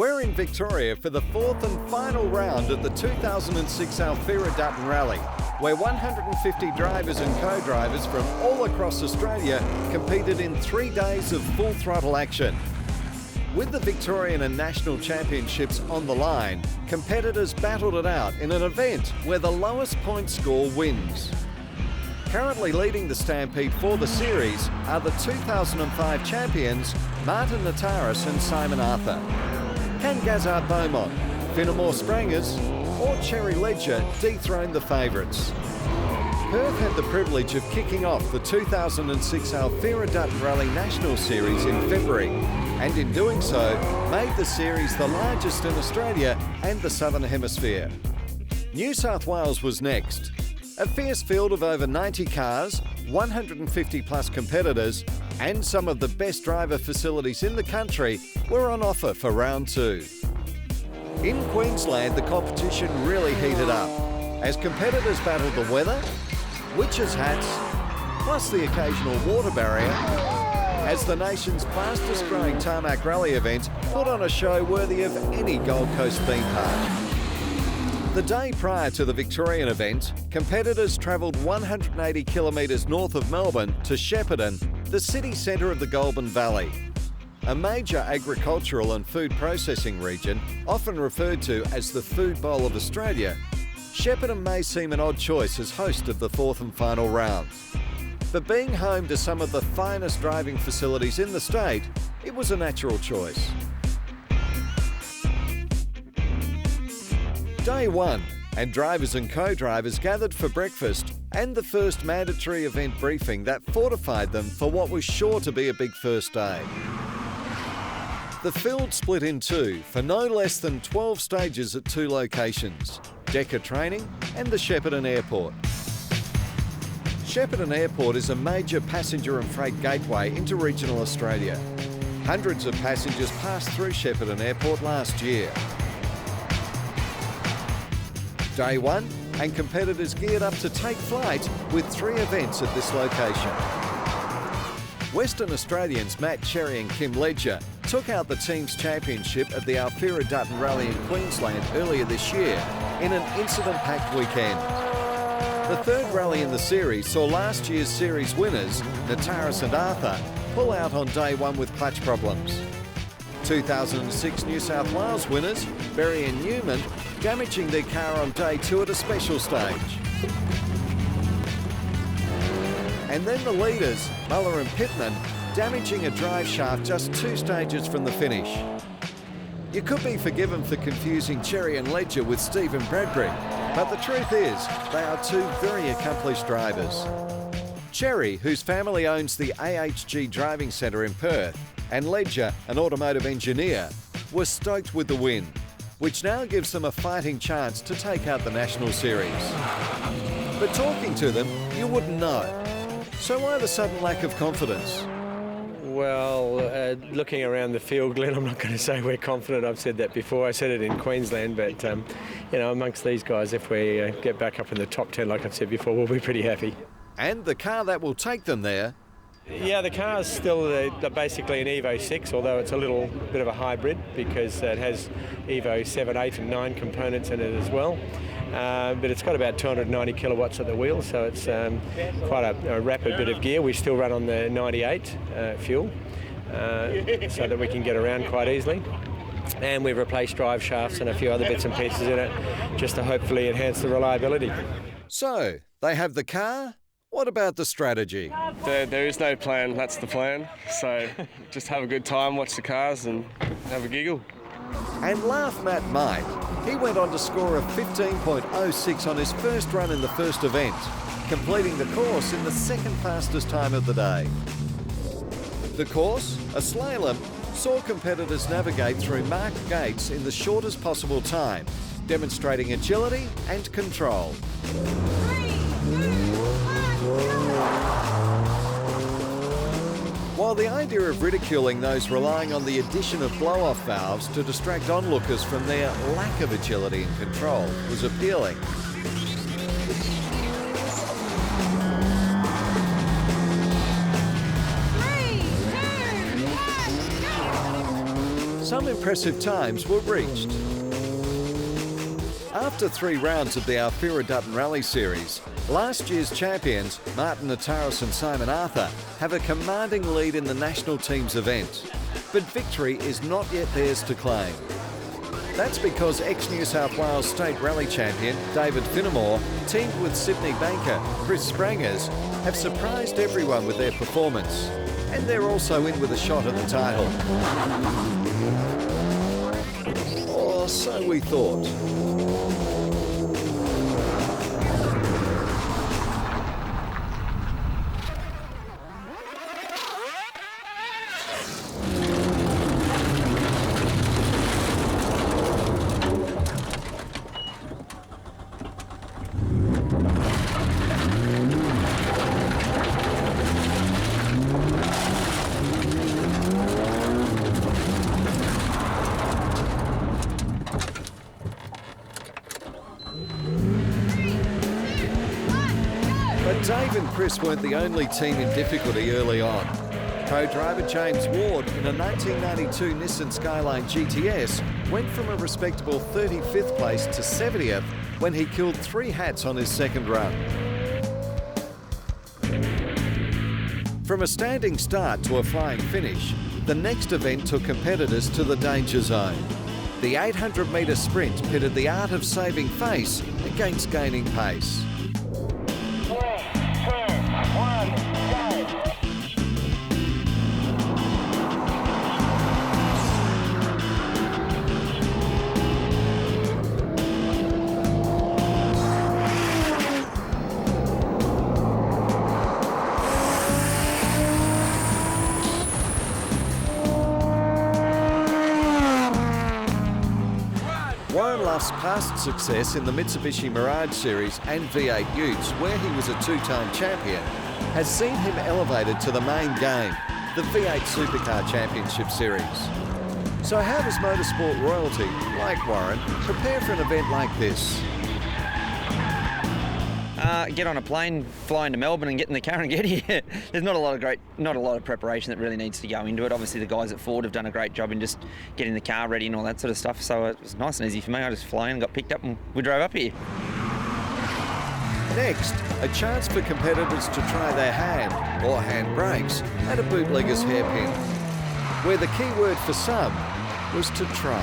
We're in Victoria for the fourth and final round of the 2006 Dutton Rally, where 150 drivers and co-drivers from all across Australia competed in 3 days of full throttle action. With the Victorian and National Championships on the line, competitors battled it out in an event where the lowest point score wins. Currently leading the stampede for the series are the 2005 champions Martin Nataris and Simon Arthur. Can Gazard Beaumont, Finnemore Sprangers or Cherry Ledger dethrone the favourites? Perth had the privilege of kicking off the 2006 Dutton Rally National Series in February, and in doing so made the series the largest in Australia and the Southern Hemisphere. New South Wales was next. A fierce field of over 90 cars, 150 plus competitors and some of the best driver facilities in the country were on offer for round 2. In Queensland, the competition really heated up as competitors battled the weather, witches' hats, plus the occasional water barrier, as the nation's fastest growing tarmac rally event put on a show worthy of any Gold Coast theme park. The day prior to the Victorian event, competitors travelled 180 kilometres north of Melbourne to Shepparton, the city centre of the Goulburn Valley. A major agricultural and food processing region, often referred to as the Food Bowl of Australia, Shepparton may seem an odd choice as host of the fourth and final round. But being home to some of the finest driving facilities in the state, it was a natural choice. Day 1, and drivers and co-drivers gathered for breakfast and the first mandatory event briefing that fortified them for what was sure to be a big first day. The field split in 2 for no less than 12 stages at 2 locations, Decker Training and the Shepparton Airport. Shepparton Airport is a major passenger and freight gateway into regional Australia. Hundreds of passengers passed through Shepparton Airport last year. Day 1, and competitors geared up to take flight with 3 events at this location. Western Australians Matt Cherry and Kim Ledger took out the team's championship at the Dutton Rally in Queensland earlier this year in an incident-packed weekend. The third rally in the series saw last year's series winners, Nataris and Arthur, pull out on day 1 with clutch problems. 2006 New South Wales winners, Berry and Newman, damaging their car on day 2 at a special stage. And then the leaders, Muller and Pittman, damaging a drive shaft just 2 stages from the finish. You could be forgiven for confusing Cherry and Ledger with Stephen Bradbury, but the truth is, they are 2 very accomplished drivers. Cherry, whose family owns the AHG Driving Centre in Perth, and Ledger, an automotive engineer, were stoked with the win, which now gives them a fighting chance to take out the National Series. But talking to them, you wouldn't know. So why the sudden lack of confidence? Well, looking around the field, Glenn, I'm not going to say we're confident. I've said that before. I said it in Queensland, but amongst these guys, if we get back up in the top 10, like I've said before, we'll be pretty happy. And the car that will take them there. Yeah, the car's still basically an Evo 6, although it's a little bit of a hybrid because it has Evo 7, 8 and 9 components in it as well. But it's got about 290 kilowatts at the wheel, so it's quite a rapid bit of gear. We still run on the 98 fuel so that we can get around quite easily. And we've replaced drive shafts and a few other bits and pieces in it just to hopefully enhance the reliability. So, they have the car. What about the strategy? There is no plan, that's the plan. So just have a good time, watch the cars and have a giggle. And laugh Matt might. He went on to score a 15.06 on his first run in the first event, completing the course in the second fastest time of the day. The course, a slalom, saw competitors navigate through marked gates in the shortest possible time, demonstrating agility and control. While the idea of ridiculing those relying on the addition of blow-off valves to distract onlookers from their lack of agility and control was appealing, some impressive times were reached. After 3 rounds of the Alfira Dutton Rally Series, last year's champions, Martin Nataris and Simon Arthur, have a commanding lead in the national team's event. But victory is not yet theirs to claim. That's because ex-New South Wales State Rally champion David Finnemore, teamed with Sydney banker Chris Sprangers, have surprised everyone with their performance. And they're also in with a shot at the title. Or so we thought. But Dave and Chris weren't the only team in difficulty early on. Co-driver James Ward in a 1992 Nissan Skyline GTS went from a respectable 35th place to 70th when he killed 3 hats on his second run. From a standing start to a flying finish, the next event took competitors to the danger zone. The 800-metre sprint pitted the art of saving face against gaining pace. 3, 2, 1, go! Warren Luff's past success in the Mitsubishi Mirage Series and V8 Utes, where he was a 2-time champion, has seen him elevated to the main game, the V8 Supercar Championship Series. So how does motorsport royalty, like Warren, prepare for an event like this? Get on a plane, fly into Melbourne and get in the car and get here. There's not a lot of preparation that really needs to go into it. Obviously the guys at Ford have done a great job in just getting the car ready and all that sort of stuff, so it was nice and easy for me. I just flew in and got picked up and we drove up here. Next, a chance for competitors to try their hand, or handbrakes, at a bootlegger's hairpin, where the key word for some was to try.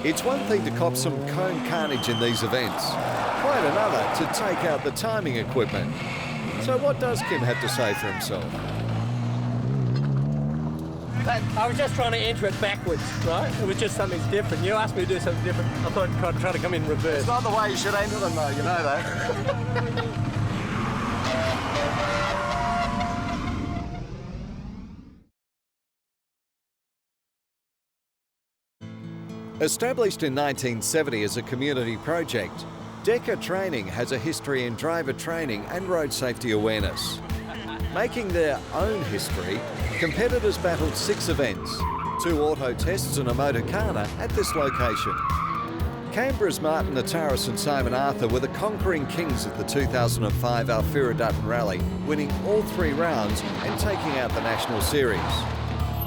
It's one thing to cop some cone carnage in these events, quite another to take out the timing equipment. So what does Kim have to say for himself? I was just trying to enter it backwards, right? It was just something different. You asked me to do something different. I thought I'd try to come in reverse. It's not the way you should enter them though, you know that. Established in 1970 as a community project, DECA Training has a history in driver training and road safety awareness. Making their own history, competitors battled 6 events, 2 auto tests and a motorcana at this location. Canberra's Martin Nataris and Simon Arthur were the conquering kings of the 2005 Alfira Dutton Rally, winning all 3 rounds and taking out the national series.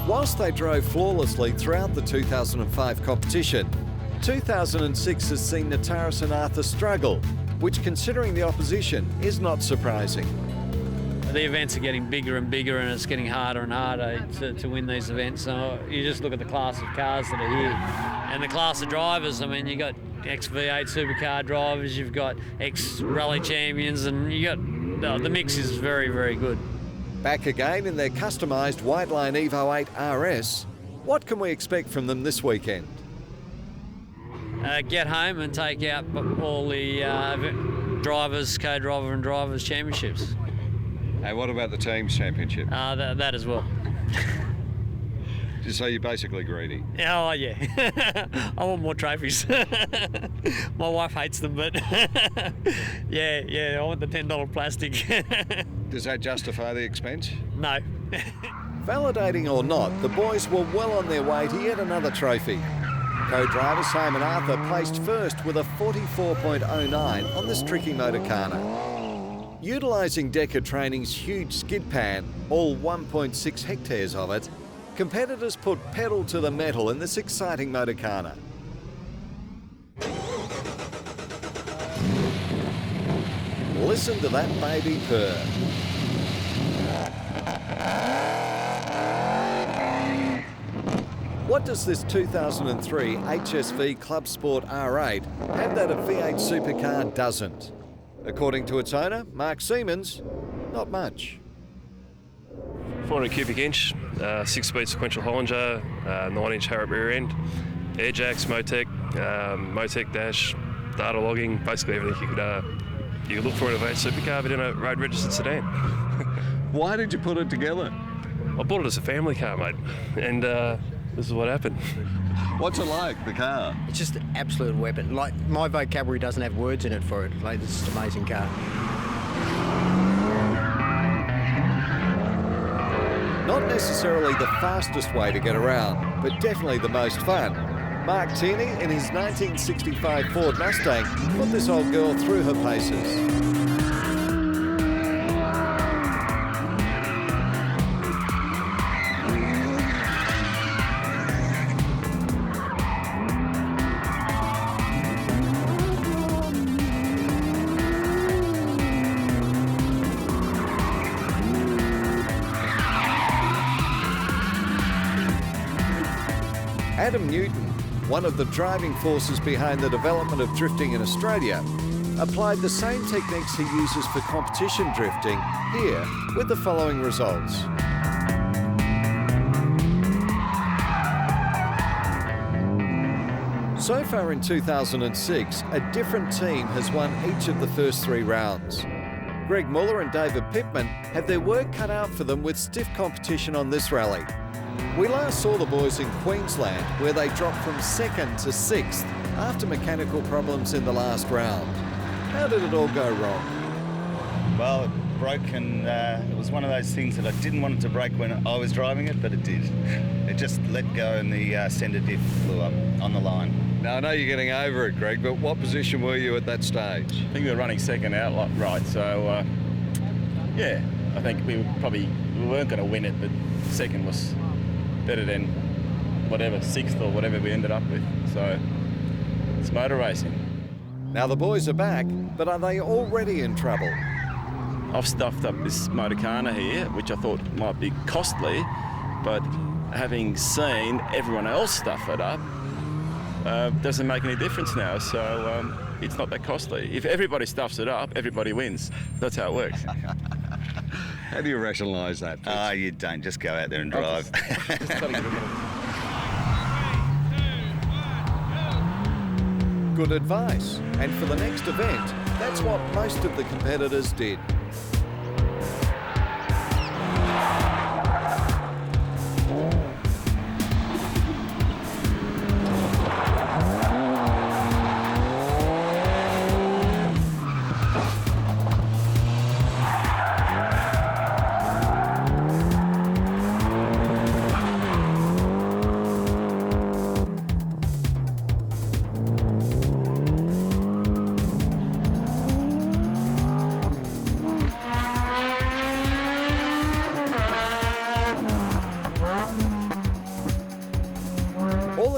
Whilst they drove flawlessly throughout the 2005 competition, 2006 has seen Nataris and Arthur struggle, which, considering the opposition, is not surprising. The events are getting bigger and bigger and it's getting harder and harder to win these events. So you just look at the class of cars that are here and the class of drivers. I mean, you've got ex-V8 supercar drivers, you've got ex-rally champions, and the mix is very, very good. Back again in their customised Whiteline Evo 8 RS, what can we expect from them this weekend? Get home and take out all the drivers, co-driver and drivers championships. Hey, what about the teams championship? That as well. So you're basically greedy. Oh, yeah. I want more trophies. My wife hates them, but yeah, I want the $10 plastic. Does that justify the expense? No. Validating or not, the boys were well on their way to yet another trophy. Co-driver Simon Arthur placed first with a 44.09 on this tricky Motorcana. Utilising Decker Training's huge skid pan, all 1.6 hectares of it, competitors put pedal to the metal in this exciting Motorcana. Listen to that baby purr. What does this 2003 HSV Club Sport R8 have that a V8 supercar doesn't? According to its owner, Mark Siemens, not much. 400 cubic inch, 6-speed sequential Hollinger, 9-inch Harrop rear end, air jacks, Motec dash, data logging, basically everything you could look for in a V8 supercar, but in a road registered sedan. Why did you put it together? I bought it as a family car, mate, and this is what happened. What's it like, the car? It's just an absolute weapon. Like, my vocabulary doesn't have words in it for it. Like, it's just an amazing car. Not necessarily the fastest way to get around, but definitely the most fun. Mark Tierney, in his 1965 Ford Mustang, put this old girl through her paces. Adam Newton, one of the driving forces behind the development of drifting in Australia, applied the same techniques he uses for competition drifting here with the following results. So far in 2006, a different team has won each of the first 3 rounds. Greg Muller and David Pittman have their work cut out for them with stiff competition on this rally. We last saw the boys in Queensland, where they dropped from 2nd to 6th after mechanical problems in the last round. How did it all go wrong? Well, it broke, and it was one of those things that I didn't want it to break when I was driving it, but it did. It just let go and the centre diff flew up on the line. Now, I know you're getting over it, Greg, but what position were you at that stage? I think we were running second out, right, so yeah, I think we weren't going to win it, but second was better than whatever, 6th or whatever we ended up with. So it's motor racing. Now the boys are back, but are they already in trouble? I've stuffed up this Motorcana here, which I thought might be costly, but having seen everyone else stuff it up, doesn't make any difference now, so it's not that costly. If everybody stuffs it up, everybody wins. That's how it works. How do you rationalise that? You don't. Just go out there and drive. Good advice. And for the next event, that's what most of the competitors did.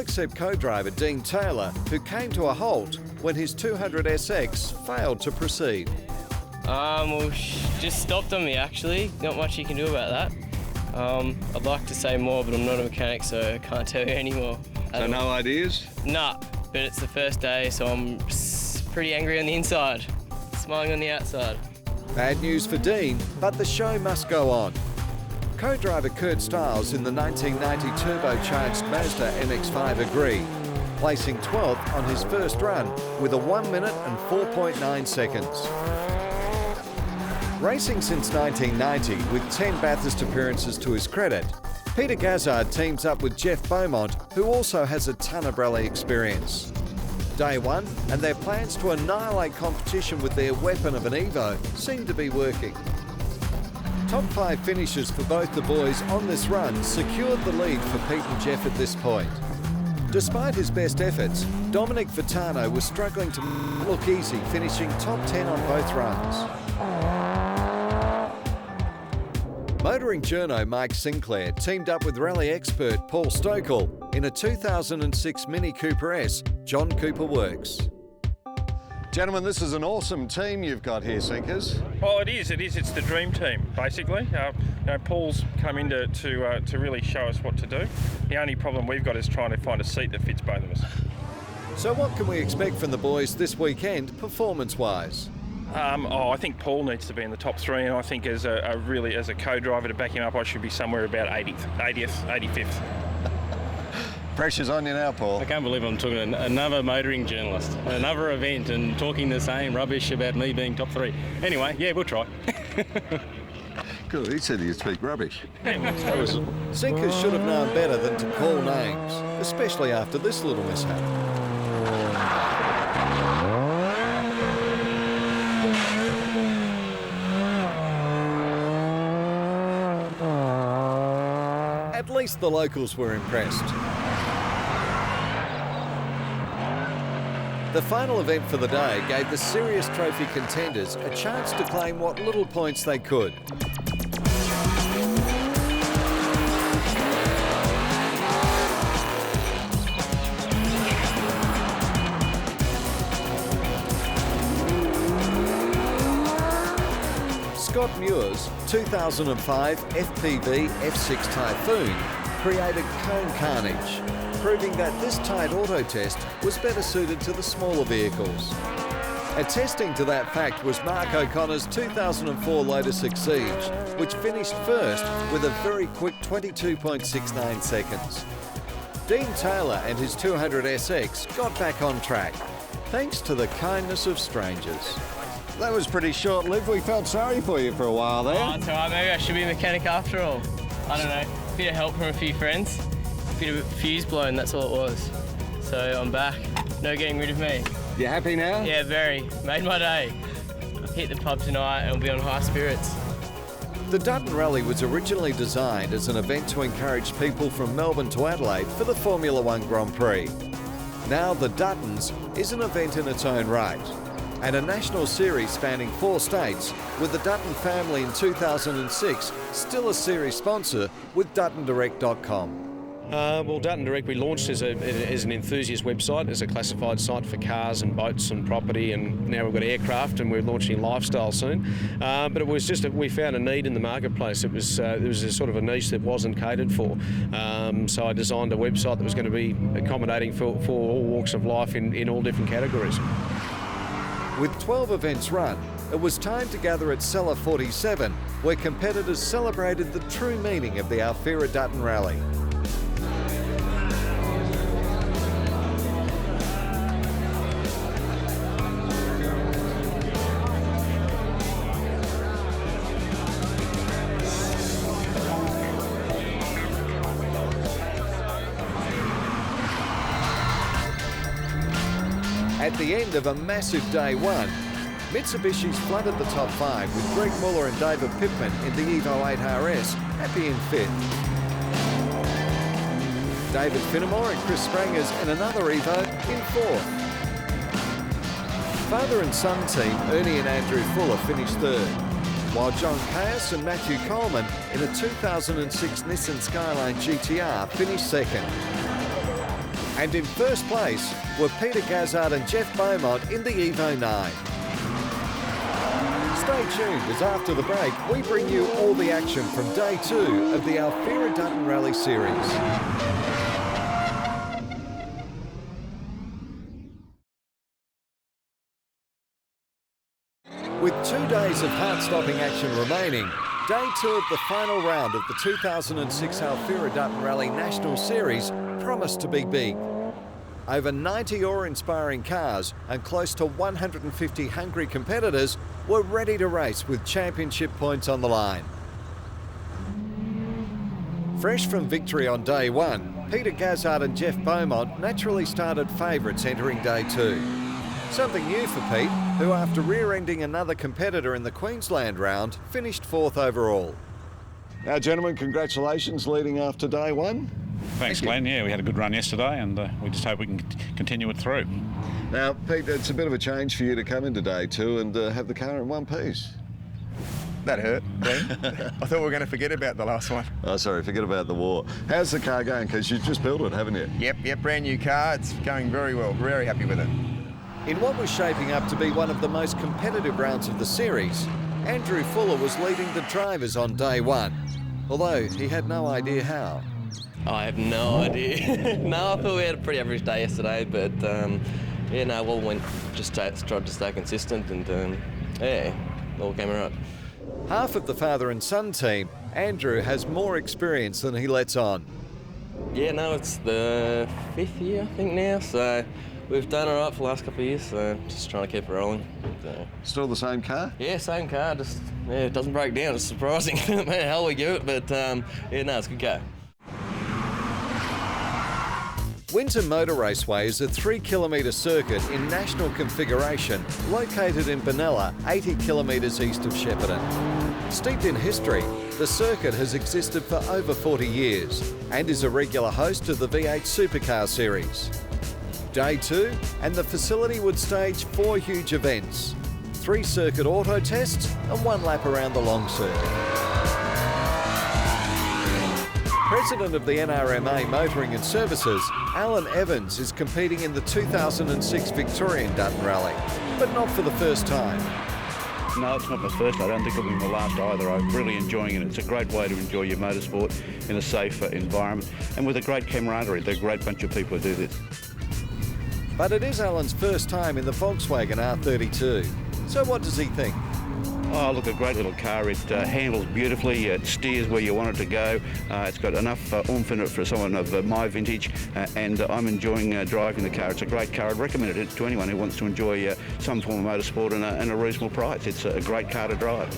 Except co-driver Dean Taylor, who came to a halt when his 200SX failed to proceed. Well, just stopped on me actually. Not much you can do about that. I'd like to say more, but I'm not a mechanic, so I can't tell you anymore. So no ideas? Nah, but it's the first day, so I'm pretty angry on the inside, smiling on the outside. Bad news for Dean, but the show must go on. Co-driver Kurt Stiles in the 1990 turbocharged Mazda MX-5 agreed, placing 12th on his first run with a 1 minute and 4.9 seconds. Racing since 1990 with 10 Bathurst appearances to his credit, Peter Gazzard teams up with Jeff Beaumont, who also has a ton of rally experience. Day one, and their plans to annihilate competition with their weapon of an Evo seem to be working. Top 5 finishes for both the boys on this run secured the lead for Pete and Jeff at this point. Despite his best efforts, Dominic Vitano was struggling to look easy, finishing top 10 on both runs. Motoring journo Mike Sinclair teamed up with rally expert Paul Stokel in a 2006 Mini Cooper S John Cooper Works. Gentlemen, this is an awesome team you've got here, Sinkers. Oh, it is. It's the dream team, basically. Paul's come in to really show us what to do. The only problem we've got is trying to find a seat that fits both of us. So what can we expect from the boys this weekend, performance-wise? I think Paul needs to be in the top 3, and I think as a co-driver to back him up, I should be somewhere about 85th. Pressure's on you now, Paul. I can't believe I'm talking to another motoring journalist, another event, and talking the same rubbish about me being top 3. Anyway, yeah, we'll try. Good, he said he'd speak rubbish. Sinkers should have known better than to call names, especially after this little mishap. At least the locals were impressed. The final event for the day gave the Serious Trophy contenders a chance to claim what little points they could. Scott Muir's 2005 FPV F6 Typhoon created cone carnage, proving that this tight auto test was better suited to the smaller vehicles. Attesting to that fact was Mark O'Connor's 2004 Lotus Exige, which finished first with a very quick 22.69 seconds. Dean Taylor and his 200SX got back on track, thanks to the kindness of strangers. That was pretty short-lived. We felt sorry for you for a while there. Oh, it's alright. Maybe I should be a mechanic after all. I don't know. A bit of help from a few friends. A bit of a fuse blown, that's all it was. So I'm back. No getting rid of me. You happy now? Yeah, very. Made my day. Hit the pub tonight and we'll be on high spirits. The Dutton Rally was originally designed as an event to encourage people from Melbourne to Adelaide for the Formula One Grand Prix. Now the Duttons is an event in its own right, and a national series spanning 4 states, with the Dutton family in 2006 still a series sponsor with DuttonDirect.com. Well, Dutton Direct we launched as an enthusiast website, as a classified site for cars and boats and property, and now we've got aircraft and we're launching lifestyle soon. But it was just we found a need in the marketplace. It was a sort of a niche that wasn't catered for. So I designed a website that was going to be accommodating for all walks of life in all different categories. With 12 events run, it was time to gather at Cellar 47, where competitors celebrated the true meaning of the Alfira Dutton Rally. At the end of a massive day one, Mitsubishi's flooded the top 5 with Greg Muller and David Pittman in the Evo 8 RS, happy in 5th. David Finnemore and Chris Sprangers in another Evo in 4th. Father and son team Ernie and Andrew Fuller finished 3rd, while John Caius and Matthew Coleman in a 2006 Nissan Skyline GTR finished 2nd. And in 1st place were Peter Gazzard and Jeff Beaumont in the Evo 9. Stay tuned as after the break we bring you all the action from day 2 of the Alfira Dutton Rally Series. With 2 days of heart-stopping action remaining, day 2 of the final round of the 2006 Alfira Dutton Rally National Series promised to be big. Over 90 awe-inspiring cars and close to 150 hungry competitors were ready to race with championship points on the line. Fresh from victory on day one, Peter Gazzard and Jeff Beaumont naturally started favourites entering day two. Something new for Pete, who after rear-ending another competitor in the Queensland round, finished fourth overall. Now, gentlemen, congratulations leading after day one. Thanks, Glenn. Yeah, we had a good run yesterday and we just hope we can continue it through. Now, Pete, it's a bit of a change for you to come into day two and have the car in one piece. That hurt, Glenn. I thought we were going to forget about the last one. Oh, sorry, forget about the war. How's the car going? Because you've just built it, haven't you? Yep, brand new car. It's going very well. Very happy with it. In what was shaping up to be one of the most competitive rounds of the series, Andrew Fuller was leading the drivers on day one, although he had no idea how. I have no idea. No, I thought we had a pretty average day yesterday, but yeah, no, well, went just tried to stay consistent, and yeah, all came around. Half of the father and son team, Andrew has more experience than he lets on. Yeah, no, it's the 5th year, I think, now, so we've done all right for the last couple of years, so just trying to keep it rolling. So. Still the same car? Yeah, same car, just, yeah, it doesn't break down. It's surprising how the hell we give it, but yeah, no, it's a good car. Winter Motor Raceway is a 3-kilometre circuit in national configuration located in Benalla, 80 kilometres east of Shepparton. Steeped in history, the circuit has existed for over 40 years and is a regular host of the V8 Supercar Series. Day 2, and the facility would stage 4 huge events, 3 circuit auto tests and 1 lap around the long circuit. President of the NRMA Motoring and Services, Alan Evans, is competing in the 2006 Victorian Dutton Rally, but not for the first time. No, it's not my first. I don't think it'll be my last either. I'm really enjoying it. It's a great way to enjoy your motorsport in a safe environment and with a great camaraderie. They're a great bunch of people who do this. But it is Alan's first time in the Volkswagen R32. So what does he think? Oh, look, a great little car. It handles beautifully. It steers where you want it to go. It's got enough oomph in it for someone of my vintage, and I'm enjoying driving the car. It's a great car. I'd recommend it to anyone who wants to enjoy some form of motorsport and a reasonable price. It's a great car to drive.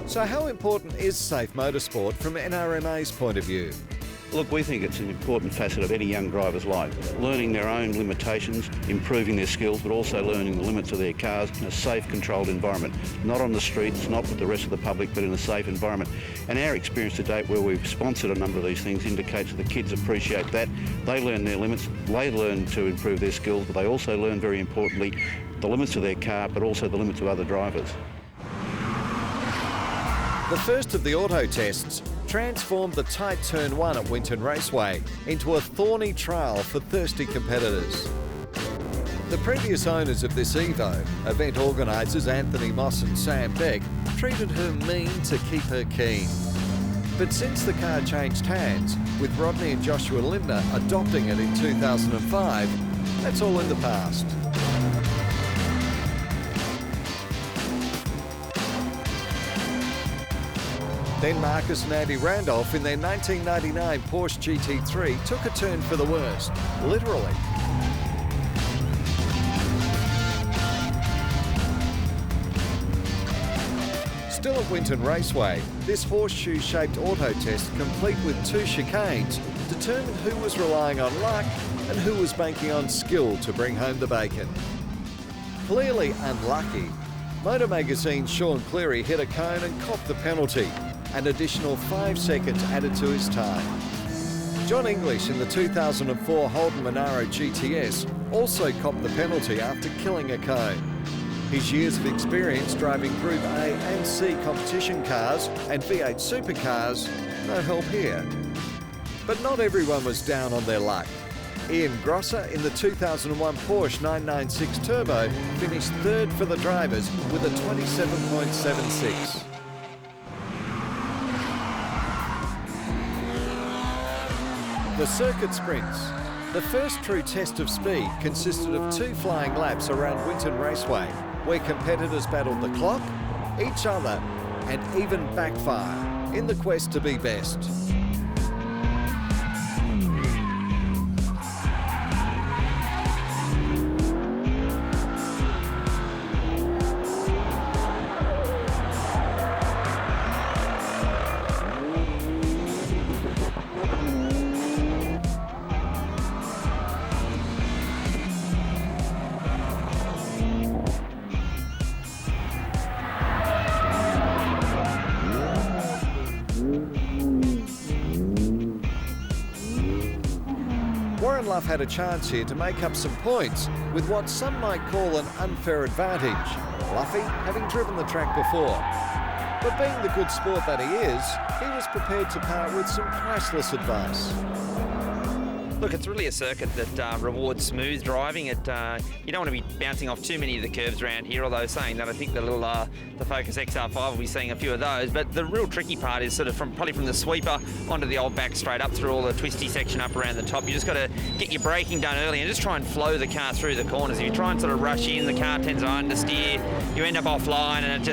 So how important is safe motorsport from NRMA's point of view? Look, we think it's an important facet of any young driver's life. Learning their own limitations, improving their skills, but also learning the limits of their cars in a safe, controlled environment. Not on the streets, not with the rest of the public, but in a safe environment. And our experience to date, where we've sponsored a number of these things, indicates that the kids appreciate that. They learn their limits, they learn to improve their skills, but they also learn, very importantly, the limits of their car, but also the limits of other drivers. The first of the auto tests transformed the tight Turn 1 at Winton Raceway into a thorny trail for thirsty competitors. The previous owners of this Evo, event organisers Anthony Moss and Sam Beck, treated her mean to keep her keen. But since the car changed hands, with Rodney and Joshua Lindner adopting it in 2005, that's all in the past. Then Marcus and Andy Randolph in their 1999 Porsche GT3 took a turn for the worst, literally. Still at Winton Raceway, this horseshoe-shaped auto test, complete with 2 chicanes, determined who was relying on luck and who was banking on skill to bring home the bacon. Clearly unlucky, Motor Magazine's Sean Cleary hit a cone and copped the penalty. An additional 5 seconds added to his time. John English in the 2004 Holden Monaro GTS also copped the penalty after killing a cone. His years of experience driving Group A and C competition cars and V8 supercars, no help here. But not everyone was down on their luck. Ian Grosser in the 2001 Porsche 996 Turbo finished 3rd for the drivers with a 27.76. The circuit sprints. The first true test of speed consisted of 2 flying laps around Winton Raceway, where competitors battled the clock, each other, and even backfire in the quest to be best. half had a chance here to make up some points with what some might call an unfair advantage, Luffy having driven the track before. But being the good sport that he is, he was prepared to part with some priceless advice. Look, it's really a circuit that rewards smooth driving. You don't want to be bouncing off too many of the curves around here, although saying that I think the Focus XR5 will be seeing a few of those. But the real tricky part is sort of probably from the sweeper onto the old back straight up through all the twisty section up around the top. You just got to get your braking done early and just try and flow the car through the corners. If you try and sort of rush in, the car tends to understeer. You end up offline, and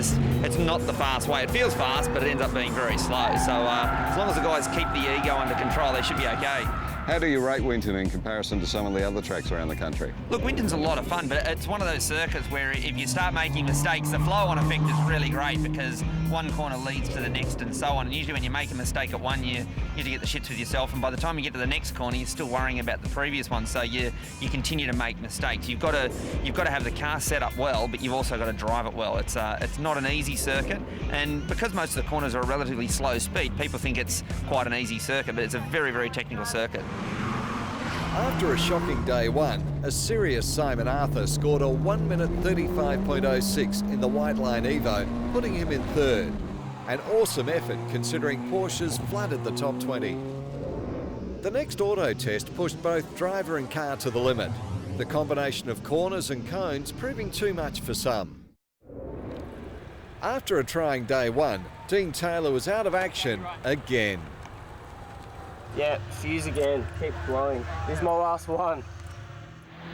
it's not the fast way. It feels fast, but it ends up being very slow. So as long as the guys keep the ego under control, they should be okay. How do you rate Winton in comparison to some of the other tracks around the country? Look, Winton's a lot of fun, but it's one of those circuits where if you start making mistakes, the flow-on effect is really great because one corner leads to the next and so on. And usually when you make a mistake at one, you need to get the shits with yourself, and by the time you get to the next corner, you're still worrying about the previous one. So you continue to make mistakes. You've got to have the car set up well, but you've also got to drive it well. It's not an easy circuit, and because most of the corners are a relatively slow speed, people think it's quite an easy circuit, but it's a very, very technical circuit. After a shocking day one, a serious Simon Arthur scored a 1 minute 35.06 in the White Line Evo, putting him in third. An awesome effort considering Porsches flooded the top 20. The next auto test pushed both driver and car to the limit, the combination of corners and cones proving too much for some. After a trying day one, Dean Taylor was out of action again. Yeah, fuse again, keep blowing. This is my last one.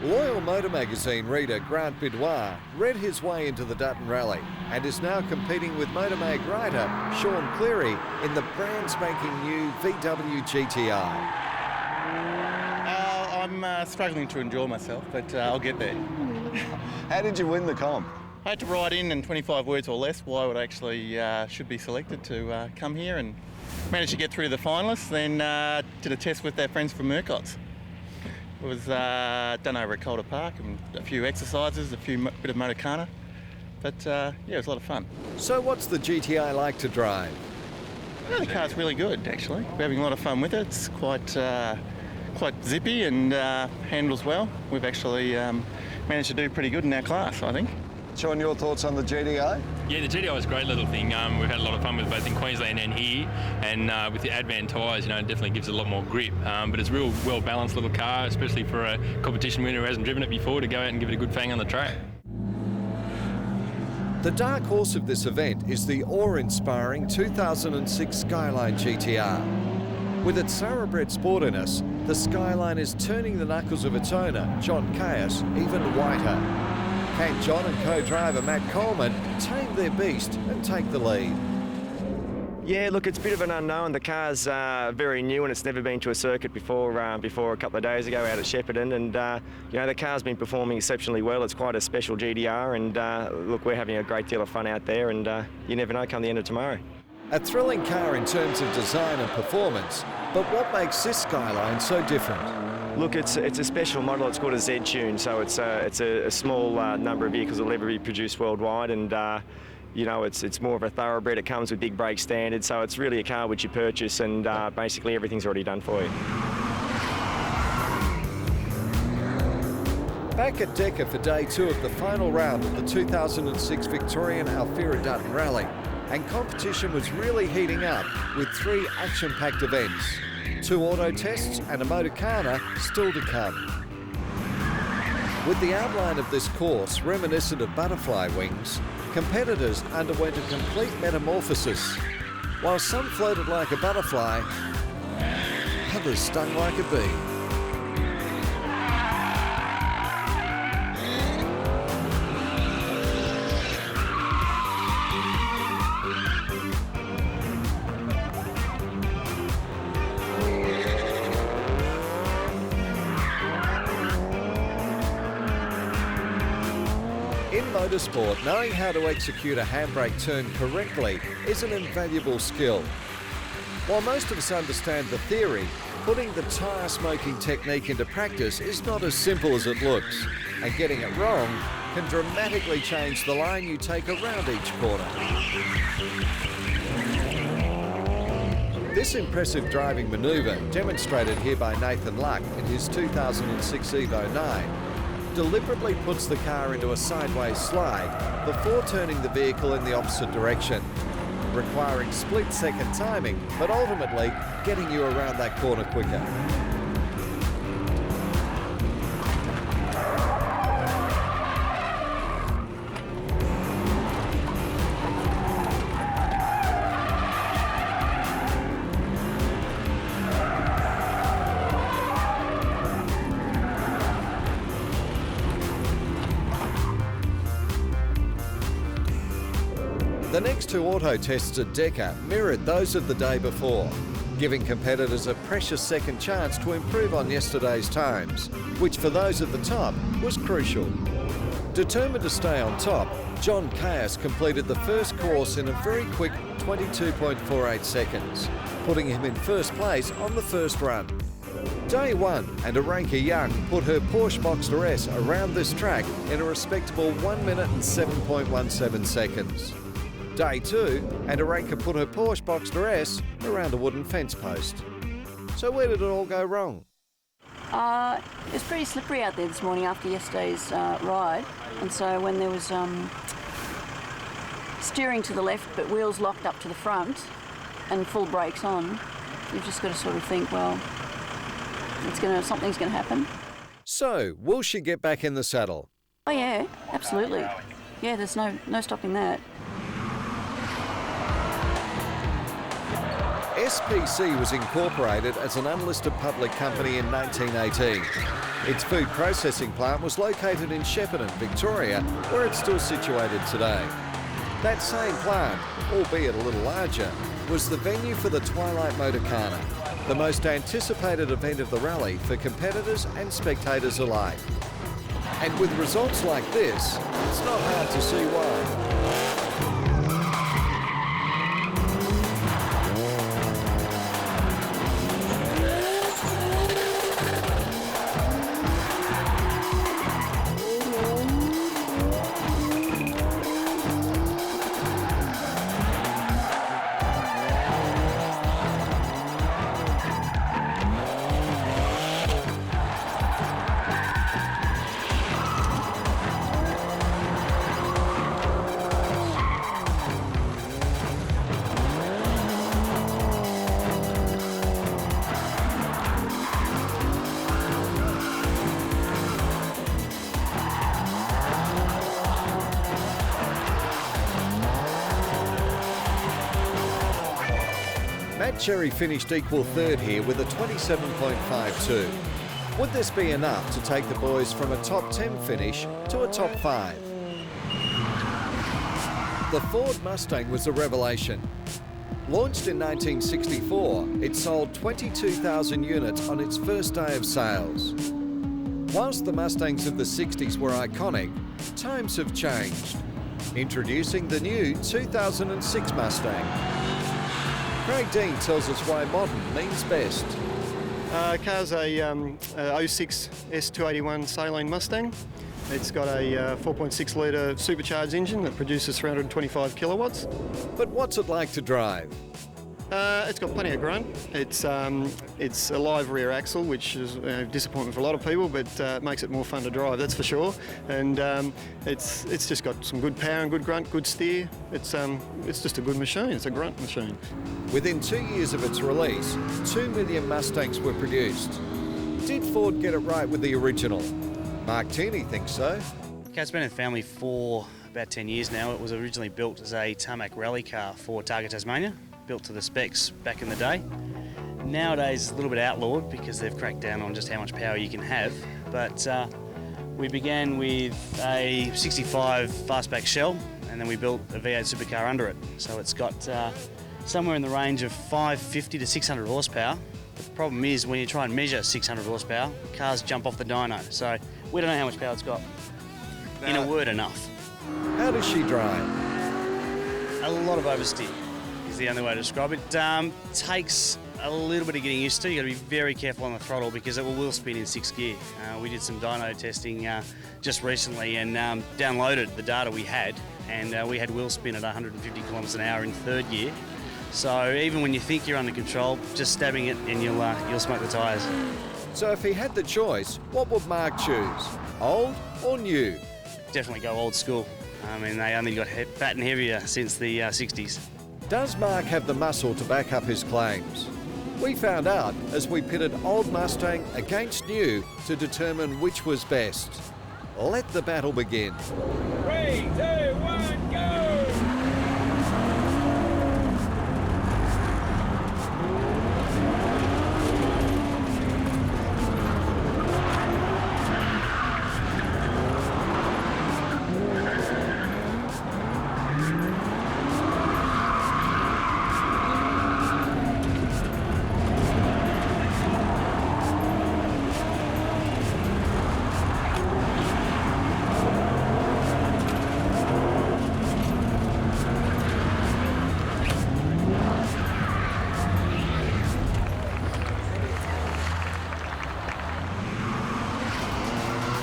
Loyal Motor Magazine reader Grant Bidouar read his way into the Dutton Rally and is now competing with Motormag writer Sean Cleary in the brand spanking new VW GTI. I'm struggling to enjoy myself, but I'll get there. How did you win the comp? I had to write in 25 words or less why I actually should be selected to come here, and managed to get through the finalists, then did a test with their friends from Murcott's. It was done over at Calder Park, and a few exercises, bit of Motorcana, but yeah, it was a lot of fun. So what's the GTI like to drive? Yeah, the car's really good, actually. We're having a lot of fun with it. It's quite zippy and handles well. We've actually managed to do pretty good in our class, I think. Sean, your thoughts on the GTI? Yeah, the GTI is a great little thing. We've had a lot of fun with both in Queensland and here, and with the Advan tyres, it definitely gives it a lot more grip. But it's a real well-balanced little car, especially for a competition winner who hasn't driven it before, to go out and give it a good fang on the track. The dark horse of this event is the awe-inspiring 2006 Skyline GTR. With its thoroughbred sportiness, the Skyline is turning the knuckles of its owner, John Caius, even whiter. Can John and co-driver Matt Coleman tame their beast and take the lead? Yeah, look, it's a bit of an unknown. The car's very new and it's never been to a circuit before a couple of days ago out at Shepparton, and the car's been performing exceptionally well. It's quite a special GDR, and look, we're having a great deal of fun out there, and you never know come the end of tomorrow. A thrilling car in terms of design and performance, but what makes this Skyline so different? Look, it's a special model. It's called a Z-Tune, so it's a small number of vehicles that will ever be produced worldwide, and it's more of a thoroughbred. It comes with big brake standards, so it's really a car which you purchase, and basically everything's already done for you. Back at Decca for day two of the final round of the 2006 Victorian Alfira Dutton Rally, and competition was really heating up with 3 action-packed events. 2 auto tests and a Motorcana still to come. With the outline of this course reminiscent of butterfly wings, competitors underwent a complete metamorphosis. While some floated like a butterfly, others stung like a bee. In motorsport, knowing how to execute a handbrake turn correctly is an invaluable skill. While most of us understand the theory, putting the tyre smoking technique into practice is not as simple as it looks, and getting it wrong can dramatically change the line you take around each corner. This impressive driving manoeuvre, demonstrated here by Nathan Luck in his 2006 Evo 9, deliberately puts the car into a sideways slide before turning the vehicle in the opposite direction, requiring split-second timing, but ultimately getting you around that corner quicker. The next two auto tests at Decca mirrored those of the day before, giving competitors a precious second chance to improve on yesterday's times, which for those at the top was crucial. Determined to stay on top, John Caius completed the first course in a very quick 22.48 seconds, putting him in first place on the first run. Day one, and Aranka Young put her Porsche Boxster S around this track in a respectable 1 minute and 7.17 seconds. Day two, and Aranka put her Porsche Boxster S around a wooden fence post. So where did it all go wrong? It was pretty slippery out there this morning after yesterday's ride, and so when there was steering to the left but wheels locked up to the front and full brakes on, you've just got to sort of think, well, something's going to happen. So, will she get back in the saddle? Oh yeah, absolutely. Yeah, there's no stopping that. SPC was incorporated as an unlisted public company in 1918. Its food processing plant was located in Shepparton, Victoria, where it's still situated today. That same plant, albeit a little larger, was the venue for the Twilight Motorcana, the most anticipated event of the rally for competitors and spectators alike. And with results like this, it's not hard to see why. Matt Cherry finished equal third here with a 27.52. Would this be enough to take the boys from a top 10 finish to a top 5? The Ford Mustang was a revelation. Launched in 1964, it sold 22,000 units on its first day of sales. Whilst the Mustangs of the 60s were iconic, times have changed. Introducing the new 2006 Mustang. Craig Dean tells us why modern means best. Car's a 06 S281 Saline Mustang. It's got a 4.6 litre supercharged engine that produces 325 kilowatts. But what's it like to drive? It's got plenty of grunt. It's a live rear axle, which is a disappointment for a lot of people, but it makes it more fun to drive, that's for sure. And it's just got some good power and good grunt, good steer. It's just a good machine. It's a grunt machine. Within 2 years of its release, 2 million Mustangs were produced. Did Ford get it right with the original? Mark Tierney thinks so. Okay, it's been in the family for about 10 years now. It was originally built as a tarmac rally car for Target Tasmania, built to the specs back in the day. Nowadays it's a little bit outlawed because they've cracked down on just how much power you can have, but we began with a 65 fastback shell and then we built a V8 supercar under it. So it's got somewhere in the range of 550 to 600 horsepower. The problem is when you try and measure 600 horsepower, cars jump off the dyno, so we don't know how much power it's got. In a word, enough. How does she drive? A lot of oversteer is the only way to describe it. Takes a little bit of getting used to. You've got to be very careful on the throttle because it will wheel spin in 6th gear. We did some dyno testing just recently and downloaded the data we had, and we had wheel spin at 150 kilometres an hour in 3rd gear. So even when you think you're under control, just stabbing it and you'll smoke the tyres. So if he had the choice, what would Mark choose? Old or new? Definitely go old school. I mean, they only got fat and heavier since the 60s. Does Mark have the muscle to back up his claims? We found out as we pitted old Mustang against new to determine which was best. Let the battle begin. 3, 2, 1, go!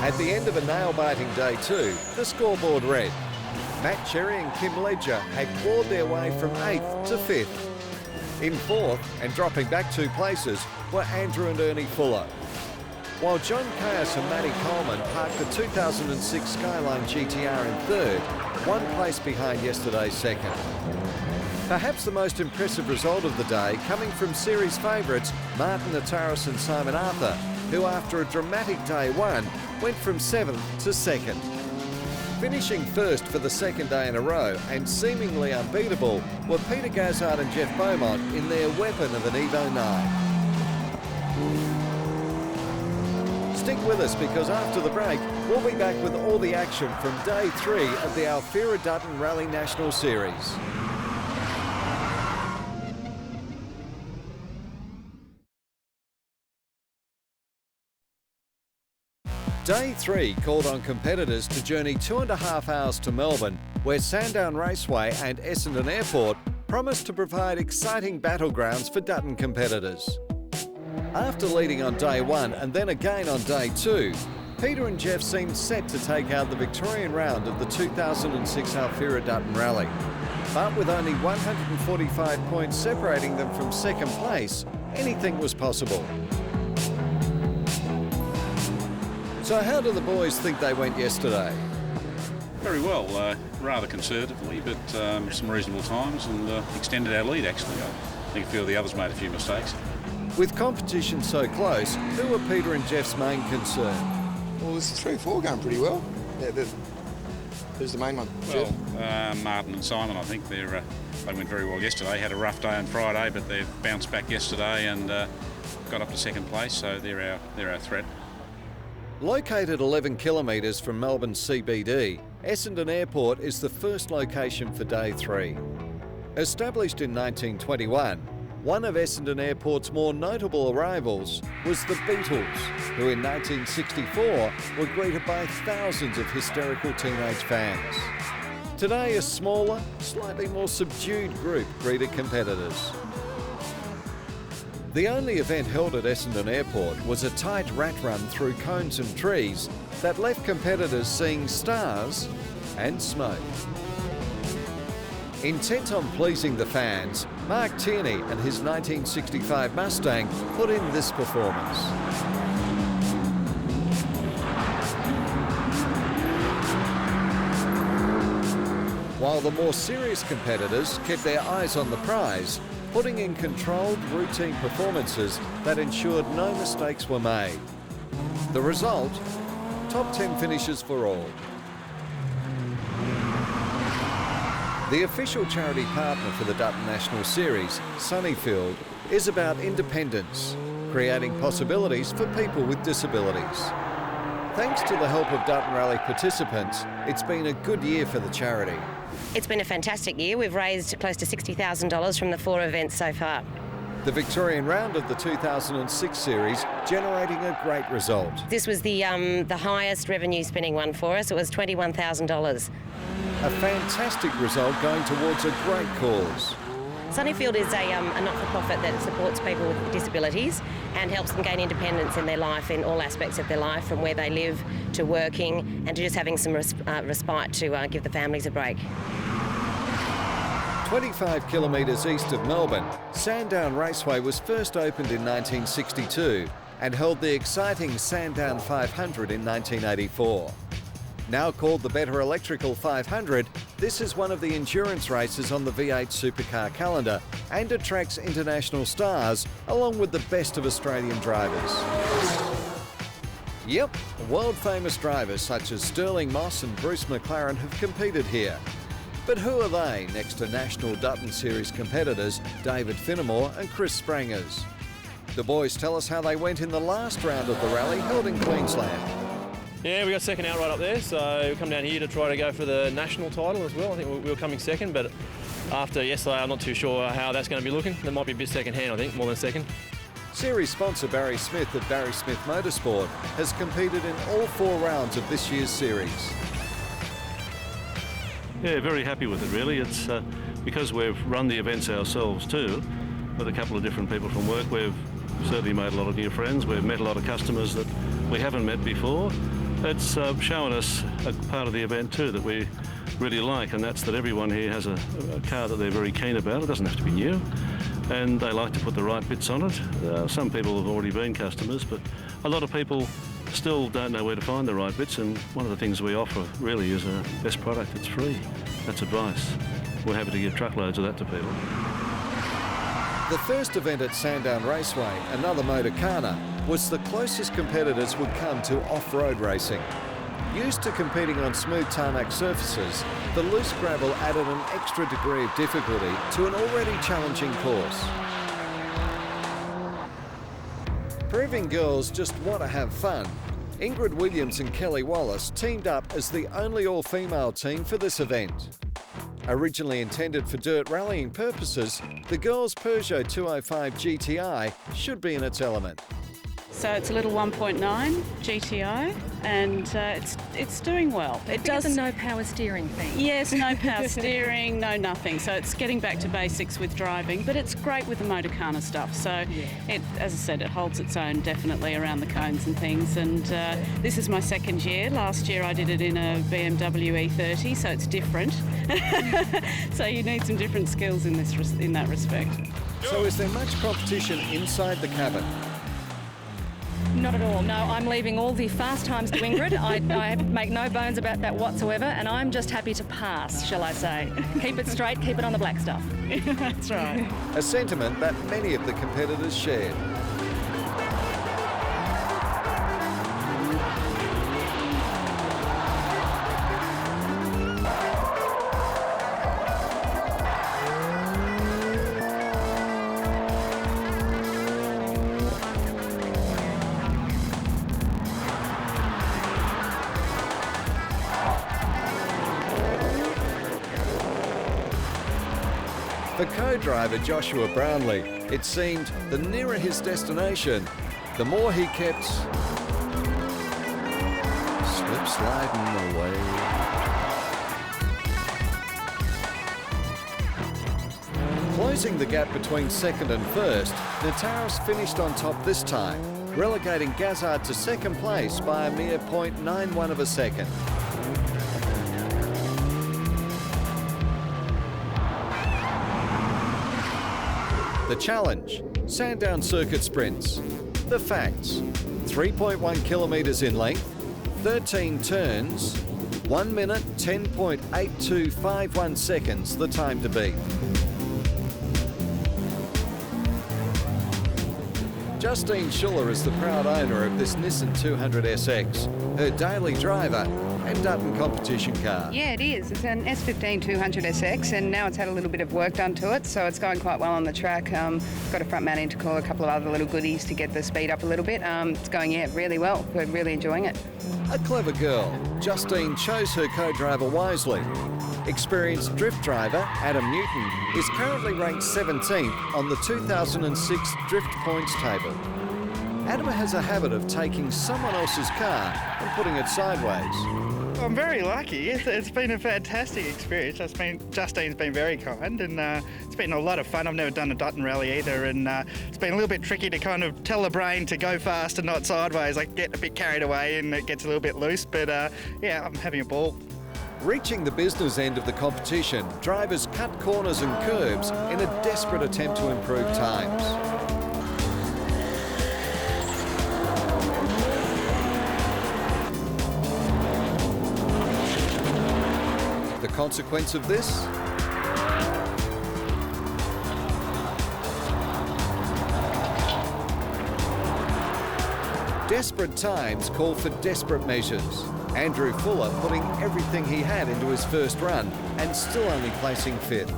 At the end of a nail-biting day 2, the scoreboard read, Matt Cherry and Kim Ledger had clawed their way from 8th to 5th. In 4th, and dropping back 2 places, were Andrew and Ernie Fuller. While John Caius and Matty Coleman parked the 2006 Skyline GTR in 3rd, 1 place behind yesterday's 2nd. Perhaps the most impressive result of the day coming from series favourites Martin Nataris and Simon Arthur, who after a dramatic day 1 went from 7th to 2nd. Finishing first for the 2nd day in a row and seemingly unbeatable were Peter Gazzard and Jeff Beaumont in their weapon of an Evo 9. Stick with us because after the break we'll be back with all the action from day 3 of the Alfira Dutton Rally National Series. Day 3 called on competitors to journey 2.5 hours to Melbourne, where Sandown Raceway and Essendon Airport promised to provide exciting battlegrounds for Dutton competitors. After leading on day 1 and then again on day 2, Peter and Jeff seemed set to take out the Victorian round of the 2006 Alfira Dutton Rally. But with only 145 points separating them from 2nd place, anything was possible. So how do the boys think they went yesterday? Very well, rather conservatively, but some reasonable times and extended our lead actually. I think a few of the others made a few mistakes. With competition so close, who were Peter and Jeff's main concern? Well, there's 3 or 4 going pretty well. Yeah, who's the main one? Well, Martin and Simon, I think they went very well yesterday. Had a rough day on Friday, but they've bounced back yesterday and got up to 2nd place, so they're our threat. Located 11 kilometres from Melbourne CBD, Essendon Airport is the first location for Day 3. Established in 1921, one of Essendon Airport's more notable arrivals was the Beatles, who in 1964 were greeted by thousands of hysterical teenage fans. Today, a smaller, slightly more subdued group greeted competitors. The only event held at Essendon Airport was a tight rat run through cones and trees that left competitors seeing stars and smoke. Intent on pleasing the fans, Mark Tierney and his 1965 Mustang put in this performance. While the more serious competitors kept their eyes on the prize, putting in controlled, routine performances that ensured no mistakes were made. The result? Top 10 finishes for all. The official charity partner for the Dutton National Series, Sunnyfield, is about independence, creating possibilities for people with disabilities. Thanks to the help of Dutton Rally participants, it's been a good year for the charity. It's been a fantastic year. We've raised close to $60,000 from the 4 events so far. The Victorian round of the 2006 series generating a great result. This was the highest revenue spinning one for us. It was $21,000. A fantastic result going towards a great cause. Sunnyfield is a not-for-profit that supports people with disabilities and helps them gain independence in their life, in all aspects of their life, from where they live to working and to just having some respite to give the families a break. 25 kilometres east of Melbourne, Sandown Raceway was first opened in 1962 and held the exciting Sandown 500 in 1984. Now called the Better Electrical 500, this is one of the endurance races on the V8 supercar calendar and attracts international stars along with the best of Australian drivers. Yep, world-famous drivers such as Sterling Moss and Bruce McLaren have competed here. But who are they next to National Dutton Series competitors David Finnemore and Chris Sprangers? The boys tell us how they went in the last round of the rally held in Queensland. Yeah, we got second out right up there, so we come down here to try to go for the national title as well. I think we were coming second, but after yesterday, I'm not too sure how that's going to be looking. There might be a bit second hand, I think, more than second. Series sponsor Barry Smith at Barry Smith Motorsport has competed in all 4 rounds of this year's series. Yeah, very happy with it really. It's because we've run the events ourselves too, with a couple of different people from work. We've certainly made a lot of new friends. We've met a lot of customers that we haven't met before. It's shown us a part of the event too that we really like, and that's that everyone here has a car that they're very keen about. It doesn't have to be new, and they like to put the right bits on it. Some people have already been customers, but a lot of people still don't know where to find the right bits, and one of the things we offer really is a best product that's free. That's advice. We're happy to give truckloads of that to people. The first event at Sandown Raceway, another Motorcana, was the closest competitors would come to off-road racing. Used to competing on smooth tarmac surfaces, the loose gravel added an extra degree of difficulty to an already challenging course. Proving girls just want to have fun, Ingrid Williams and Kelly Wallace teamed up as the only all-female team for this event. Originally intended for dirt rallying purposes, the girls' Peugeot 205 GTI should be in its element. So it's a little 1.9 GTI, and it's doing well. It does a no power steering thing. Yes, no power steering, no nothing. So it's getting back to basics with driving, but it's great with the Motorcana stuff. So it, as I said, it holds its own definitely around the cones and things. And this is my second year. Last year I did it in a BMW E30, so it's different. So you need some different skills in that respect. So is there much competition inside the cabin? Not at all, no. I'm leaving all the fast times to Ingrid. I make no bones about that whatsoever, and I'm just happy to pass, shall I say. Keep it straight, keep it on the black stuff. That's right. A sentiment that many of the competitors shared. For co-driver Joshua Brownlee, it seemed the nearer his destination, the more he kept slip-sliding away. Closing the gap between second and first, Nataris finished on top this time, relegating Gazard to second place by a mere 0.91 of a second. The challenge, Sandown Circuit Sprints. The facts, 3.1 kilometres in length, 13 turns, 1 minute 10.8251 seconds the time to beat. Justine Schuller is the proud owner of this Nissan 200SX, her daily driver and Dutton competition car. Yeah, it is. It's an S15 200SX, and now it's had a little bit of work done to it, so it's going quite well on the track. Got a front mount intercooler, a couple of other little goodies to get the speed up a little bit. It's going, really well. We're really enjoying it. A clever girl, Justine chose her co-driver wisely. Experienced drift driver Adam Newton is currently ranked 17th on the 2006 Drift Points table. Adam has a habit of taking someone else's car and putting it sideways. I'm very lucky. It's been a fantastic experience. Justine's been very kind, and it's been a lot of fun. I've never done a Dutton rally either, and it's been a little bit tricky to kind of tell the brain to go fast and not sideways. I get a bit carried away and it gets a little bit loose, but I'm having a ball. Reaching the business end of the competition, drivers cut corners and curbs in a desperate attempt to improve times. The consequence of this? Desperate times call for desperate measures. Andrew Fuller putting everything he had into his first run and still only placing 5th.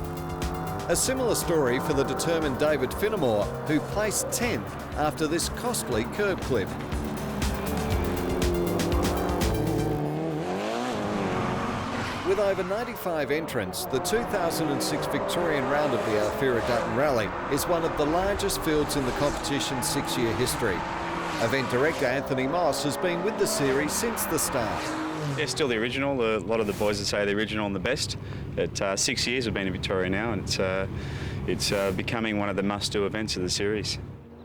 A similar story for the determined David Finnemore, who placed 10th after this costly curb clip. With over 95 entrants, the 2006 Victorian round of the Alfira Dutton Rally is one of the largest fields in the competition's 6-year history. Event director Anthony Moss has been with the series since the start. Yeah, still the original. A lot of the boys would say the original and the best. But 6 years we've been in Victoria now, and it's becoming one of the must-do events of the series.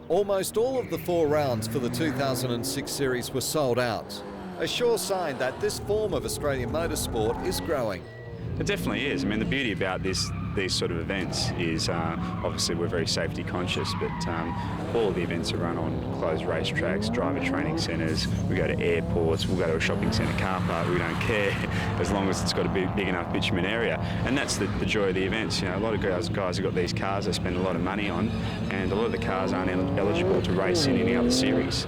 Almost all of the 4 rounds for the 2006 series were sold out. A sure sign that this form of Australian motorsport is growing. It definitely is. I mean, the beauty about these sort of events is obviously we're very safety conscious, but all of the events are run on closed racetracks, driver training centres. We go to airports, we'll go to a shopping centre car park. We don't care as long as it's got a big enough bitumen area, and that's the joy of the events. You know, a lot of guys have got these cars they spend a lot of money on, and a lot of the cars aren't eligible to race in any other series.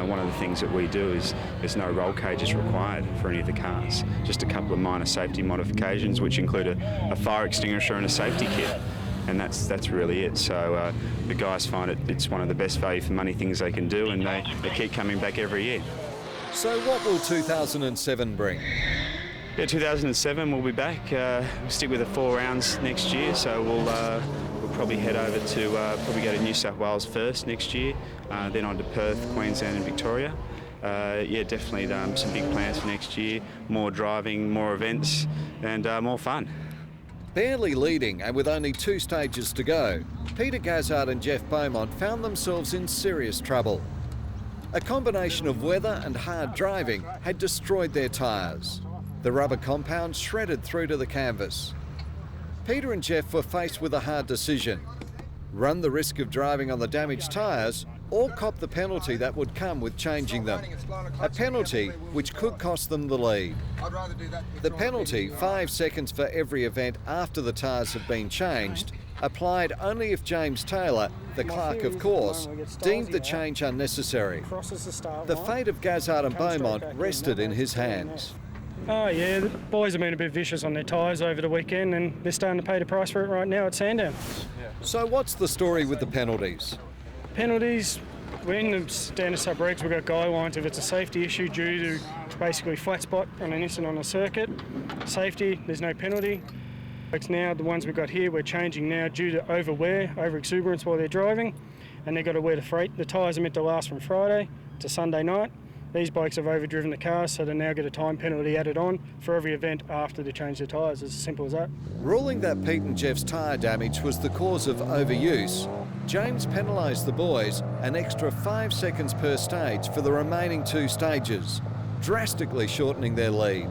One of the things that we do is there's no roll cages required for any of the cars, just a couple of minor safety modifications which include a fire extinguisher and a safety kit, and that's really it. So the guys find it's one of the best value for money things they can do, and they keep coming back every year. So what will 2007 bring? Yeah, 2007 we'll be back. We'll stick with the 4 rounds next year, so we'll probably head over to probably go to New South Wales first next year, then on to Perth, Queensland and Victoria. Yeah, definitely some big plans for next year. More driving, more events and more fun. Barely leading and with only 2 stages to go, Peter Gazzard and Jeff Beaumont found themselves in serious trouble. A combination of weather and hard driving had destroyed their tyres. The rubber compound shredded through to the canvas. Peter and Jeff were faced with a hard decision: run the risk of driving on the damaged tyres or cop the penalty that would come with changing them. A penalty which could cost them the lead. The penalty, 5 seconds for every event after the tyres have been changed, applied only if James Taylor, the clerk of course, deemed the change unnecessary. The fate of Gazzard and Beaumont rested in his hands. Oh yeah, the boys have been a bit vicious on their tyres over the weekend and they're starting to pay the price for it right now at Sandown. So what's the story with the penalties? Penalties, we're in the standard sub-regs, we've got guidelines if it's a safety issue due to basically flat spot on an incident on a circuit. Safety, there's no penalty. It's now the ones we've got here, we're changing now due to overwear, over-exuberance while they're driving, and they've got to wear the freight. The tyres are meant to last from Friday to Sunday night. These bikes have overdriven the cars, so they now get a time penalty added on for every event after they change their tyres. It's as simple as that. Ruling that Pete and Jeff's tyre damage was the cause of overuse, James penalised the boys an extra 5 seconds per stage for the remaining 2 stages, drastically shortening their lead.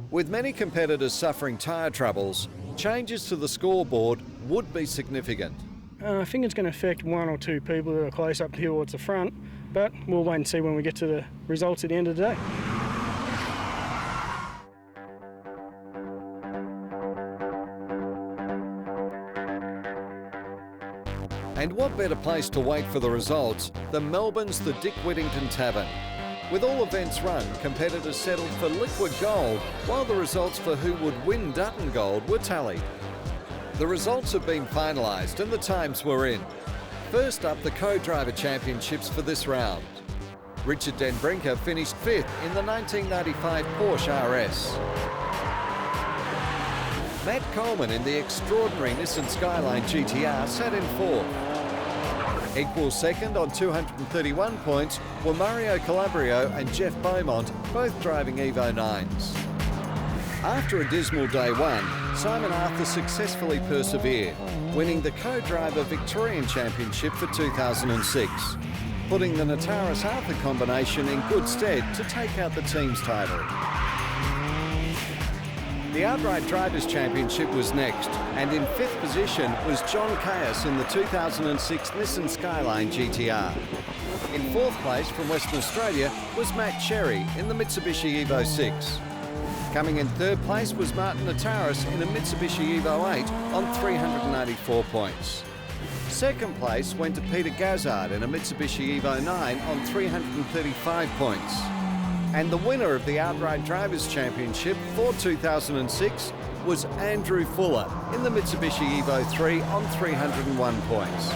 With many competitors suffering tyre troubles, changes to the scoreboard would be significant. I think it's going to affect 1 or 2 people who are close up here towards the front, but we'll wait and see when we get to the results at the end of the day. And what better place to wait for the results than Melbourne's the Dick Whittington Tavern? With all events run, competitors settled for liquid gold, while the results for who would win Dutton Gold were tallied. The results have been finalised and the times were in. First up, the co-driver championships for this round. Richard Den Brinker finished 5th in the 1995 Porsche RS. Matt Coleman in the extraordinary Nissan Skyline GTR sat in 4th. Equal second on 231 points were Mario Calabrio and Jeff Beaumont, both driving Evo 9s. After a dismal day 1, Simon Arthur successfully persevered, winning the co-driver Victorian Championship for 2006, putting the Nataris-Arthur combination in good stead to take out the team's title. The Outright Drivers' Championship was next, and in 5th position was John Caius in the 2006 Nissan Skyline GTR. In 4th place from Western Australia was Matt Cherry in the Mitsubishi Evo 6. Coming in 3rd place was Martin Nataris in a Mitsubishi Evo 8 on 384 points. 2nd place went to Peter Gazzard in a Mitsubishi Evo 9 on 335 points. And the winner of the Outright Drivers' Championship for 2006 was Andrew Fuller in the Mitsubishi Evo 3 on 301 points.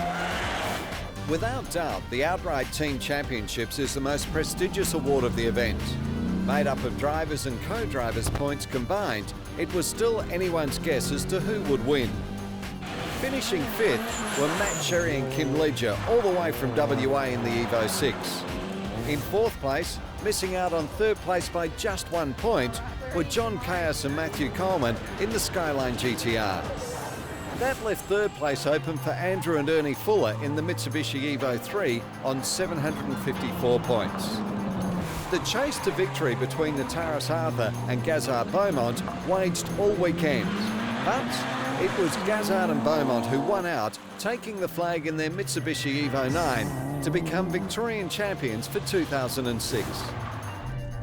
Without doubt, the Outright Team Championships is the most prestigious award of the event. Made up of drivers and co-drivers points combined, it was still anyone's guess as to who would win. Finishing 5th were Matt Cherry and Kim Ledger, all the way from WA in the Evo 6. In 4th place, missing out on 3rd place by just 1 point, were John Caius and Matthew Coleman in the Skyline GTR. That left 3rd place open for Andrew and Ernie Fuller in the Mitsubishi Evo 3 on 754 points. The chase to victory between Nataris Arthur and Gazzard Beaumont waged all weekend, but it was Gazzard and Beaumont who won out, taking the flag in their Mitsubishi Evo 9 to become Victorian champions for 2006.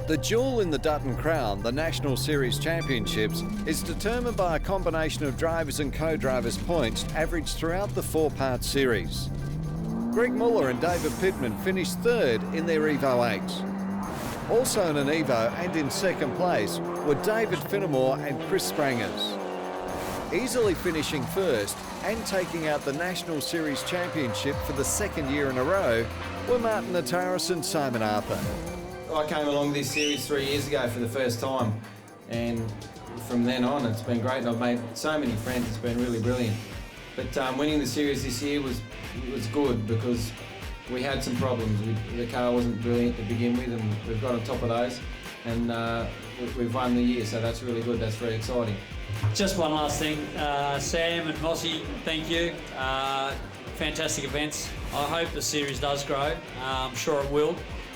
The jewel in the Dutton Crown, the National Series Championships, is determined by a combination of drivers and co-drivers points averaged throughout the 4-part series. Greg Muller and David Pittman finished 3rd in their Evo 8. Also in an Evo and in 2nd place were David Finnemore and Chris Sprangers. Easily finishing 1st and taking out the National Series Championship for the 2nd year in a row were Martin Nataris and Simon Arthur. I came along this series 3 years ago for the first time, and from then on it's been great. I've made so many friends, it's been really brilliant. But winning the series this year was good because we had some problems. The car wasn't brilliant to begin with, and we've got on top of those, and we've won the year, so that's really good. That's very exciting. Just one last thing, Sam and Mossy, thank you. Fantastic events. I hope the series does grow. I'm sure it will.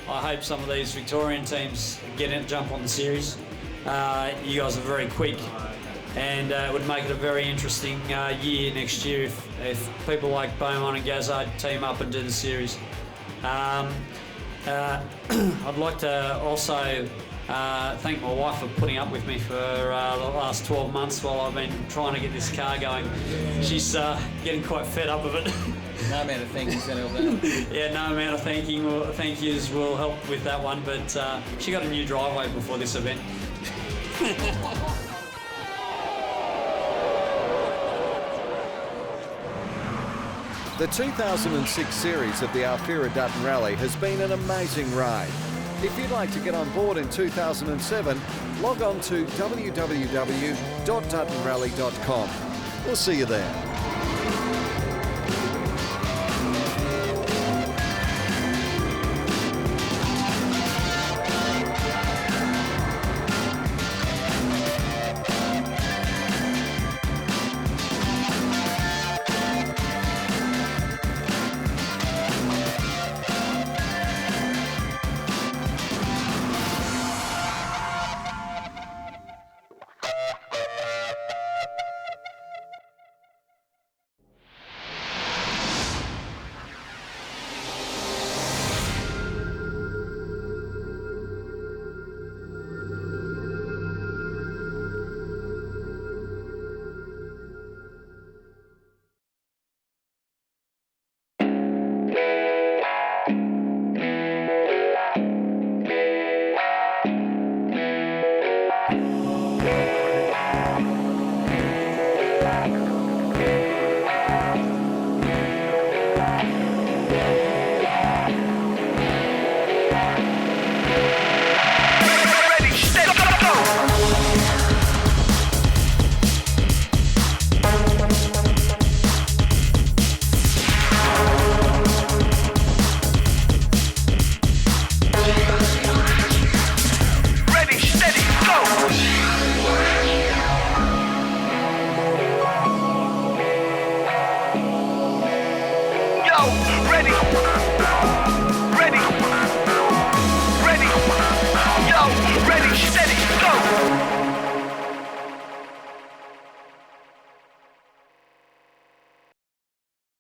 I hope some of these Victorian teams jump on the series. You guys are very quick, and it would make it a very interesting year next year if people like Beaumont and Gazzard team up and do the series. I'd like to also thank my wife for putting up with me for the last 12 months while I've been trying to get this car going. She's getting quite fed up of it. No amount of thank yous will help that. Yeah, no amount of thank yous will help with that one, but she got a new driveway before this event. The 2006 series of the Alfira Dutton Rally has been an amazing ride. If you'd like to get on board in 2007, log on to www.duttonrally.com. We'll see you there.